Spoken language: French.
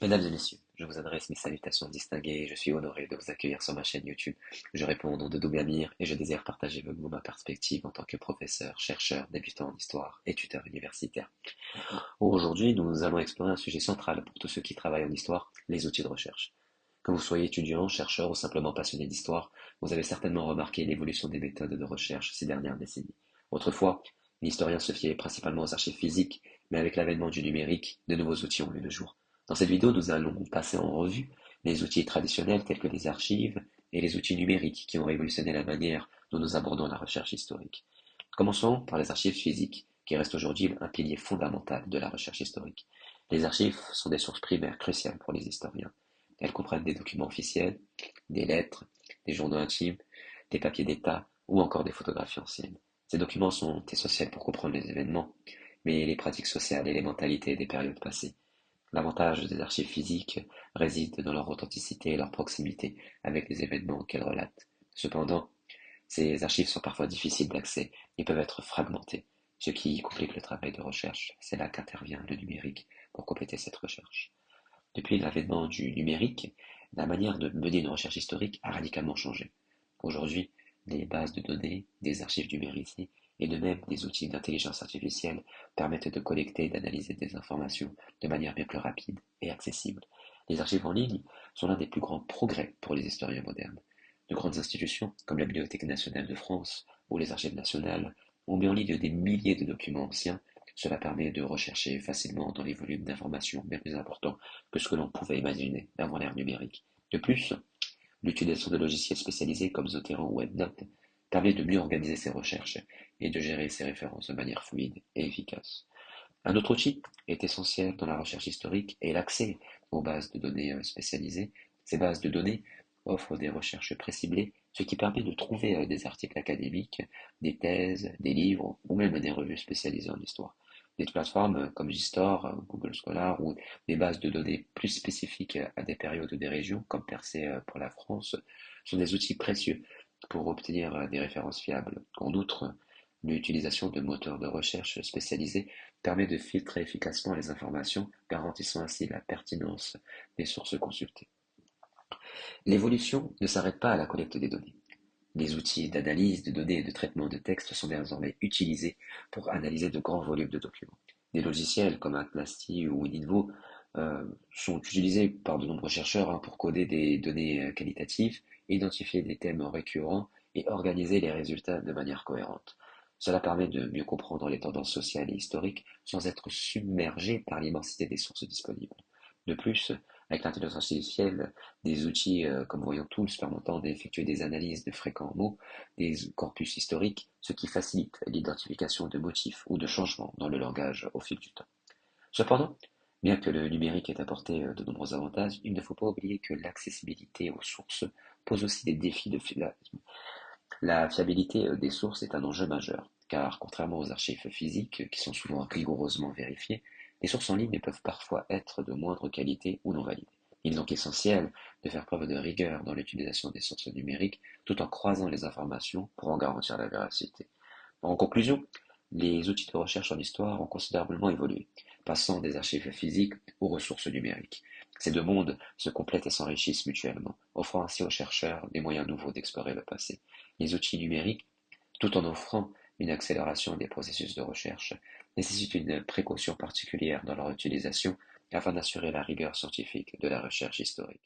Mesdames et messieurs, je vous adresse mes salutations distinguées et je suis honoré de vous accueillir sur ma chaîne YouTube. Je réponds au nom de Doumbia Amir et je désire partager avec vous ma perspective en tant que professeur, chercheur, débutant en histoire et tuteur universitaire. Aujourd'hui, nous allons explorer un sujet central pour tous ceux qui travaillent en histoire, les outils de recherche. Que vous soyez étudiant, chercheur ou simplement passionné d'histoire, vous avez certainement remarqué l'évolution des méthodes de recherche ces dernières décennies. Autrefois, l'historien se fiait principalement aux archives physiques, mais avec l'avènement du numérique, de nouveaux outils ont vu le jour. Dans cette vidéo, nous allons passer en revue les outils traditionnels tels que les archives et les outils numériques qui ont révolutionné la manière dont nous abordons la recherche historique. Commençons par les archives physiques, qui restent aujourd'hui un pilier fondamental de la recherche historique. Les archives sont des sources primaires cruciales pour les historiens. Elles comprennent des documents officiels, des lettres, des journaux intimes, des papiers d'État ou encore des photographies anciennes. Ces documents sont essentiels pour comprendre les événements, mais les pratiques sociales et les mentalités des périodes passées. L'avantage des archives physiques réside dans leur authenticité et leur proximité avec les événements qu'elles relatent. Cependant, ces archives sont parfois difficiles d'accès et peuvent être fragmentées, ce qui complique le travail de recherche. C'est là qu'intervient le numérique pour compléter cette recherche. Depuis l'avènement du numérique, la manière de mener une recherche historique a radicalement changé. Aujourd'hui, les bases de données, des archives numérisées et de même des outils d'intelligence artificielle permettent de collecter et d'analyser des informations de manière bien plus rapide et accessible. Les archives en ligne sont l'un des plus grands progrès pour les historiens modernes. De grandes institutions, comme la Bibliothèque nationale de France ou les Archives nationales, ont mis en ligne des milliers de documents anciens. Cela permet de rechercher facilement dans les volumes d'informations bien plus importants que ce que l'on pouvait imaginer avant l'ère numérique. De plus, l'utilisation de logiciels spécialisés comme Zotero ou EndNote permet de mieux organiser ses recherches et de gérer ses références de manière fluide et efficace. Un autre outil est essentiel dans la recherche historique est l'accès aux bases de données spécialisées. Ces bases de données offrent des recherches préciblées, ce qui permet de trouver des articles académiques, des thèses, des livres ou même des revues spécialisées en histoire. Des plateformes comme JSTOR, Google Scholar ou des bases de données plus spécifiques à des périodes ou des régions, comme Percé pour la France, sont des outils précieux pour obtenir des références fiables. En outre, l'utilisation de moteurs de recherche spécialisés permet de filtrer efficacement les informations, garantissant ainsi la pertinence des sources consultées. L'évolution ne s'arrête pas à la collecte des données. Des outils d'analyse de données et de traitement de texte sont désormais utilisés pour analyser de grands volumes de documents. Des logiciels comme Atlasty ou Ninvo sont utilisés par de nombreux chercheurs pour coder des données qualitatives, identifier des thèmes récurrents et organiser les résultats de manière cohérente. Cela permet de mieux comprendre les tendances sociales et historiques sans être submergé par l'immensité des sources disponibles. De plus, avec l'intelligence artificielle, des outils comme Voyant Tools permettant d'effectuer des analyses de fréquents mots, des corpus historiques, ce qui facilite l'identification de motifs ou de changements dans le langage au fil du temps. Cependant, bien que le numérique ait apporté de nombreux avantages, il ne faut pas oublier que l'accessibilité aux sources pose aussi des défis de fiabilité. La fiabilité des sources est un enjeu majeur, car contrairement aux archives physiques, qui sont souvent rigoureusement vérifiées, les sources en ligne peuvent parfois être de moindre qualité ou non validées. Il est donc essentiel de faire preuve de rigueur dans l'utilisation des sources numériques, tout en croisant les informations pour en garantir la véracité. En conclusion, les outils de recherche en histoire ont considérablement évolué, passant des archives physiques aux ressources numériques. Ces deux mondes se complètent et s'enrichissent mutuellement, offrant ainsi aux chercheurs des moyens nouveaux d'explorer le passé. Les outils numériques, tout en offrant une accélération des processus de recherche, nécessitent une précaution particulière dans leur utilisation afin d'assurer la rigueur scientifique de la recherche historique.